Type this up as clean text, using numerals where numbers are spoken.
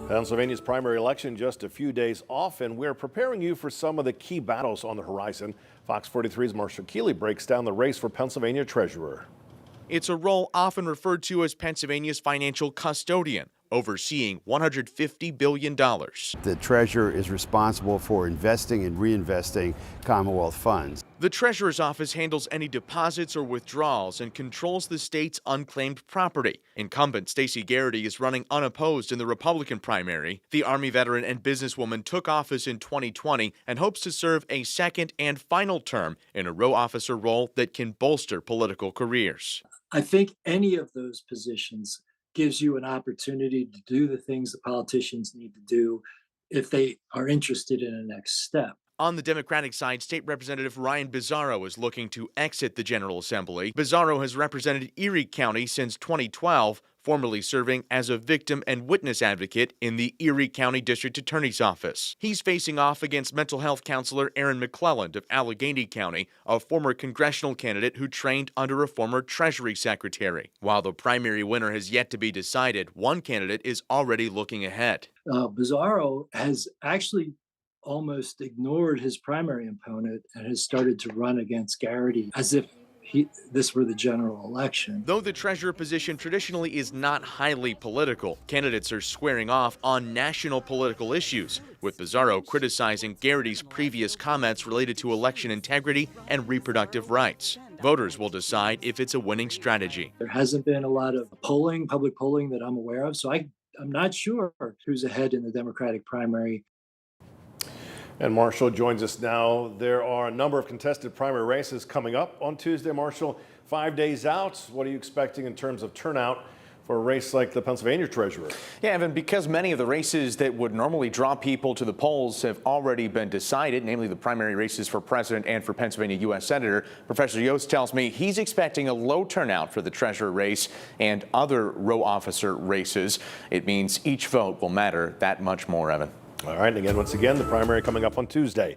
Pennsylvania's primary election just a few days off, and we're preparing you for some of the key battles on the horizon. Fox 43's Marshall Keeley breaks down the race for Pennsylvania treasurer. It's a role often referred to as Pennsylvania's financial custodian, overseeing $150 billion. The treasurer is responsible for investing and reinvesting Commonwealth funds. The treasurer's office handles any deposits or withdrawals and controls the state's unclaimed property. Incumbent Stacey Garrity is running unopposed in the Republican primary. The Army veteran and businesswoman took office in 2020 and hopes to serve a second and final term in a row officer role that can bolster political careers. I think any of those positions gives you an opportunity to do the things that politicians need to do if they are interested in a next step. On the Democratic side, State Representative Ryan Bizzarro is looking to exit the General Assembly. Bizzarro has represented Erie County since 2012, formerly serving as a victim and witness advocate in the Erie County District Attorney's Office. He's facing off against mental health counselor Aaron McClelland of Allegheny County, a former congressional candidate who trained under a former Treasury Secretary. While the primary winner has yet to be decided, one candidate is already looking ahead. Bizzarro has actually almost ignored his primary opponent and has started to run against Garrity as if this were the general election. Though the treasurer position traditionally is not highly political, candidates are squaring off on national political issues, with Bizzarro criticizing Garrity's previous comments related to election integrity and reproductive rights. Voters will decide if it's a winning strategy. There hasn't been a lot of public polling that I'm aware of, so I'm not sure who's ahead in the Democratic primary. And Marshall joins us now. There are a number of contested primary races coming up on Tuesday. Marshall, 5 days out. What are you expecting in terms of turnout for a race like the Pennsylvania treasurer? Yeah, Evan, because many of the races that would normally draw people to the polls have already been decided, namely the primary races for president and for Pennsylvania U.S. Senator, Professor Yost tells me he's expecting a low turnout for the treasurer race and other row officer races. It means each vote will matter that much more, Evan. All right, and again, once again, the primary coming up on Tuesday.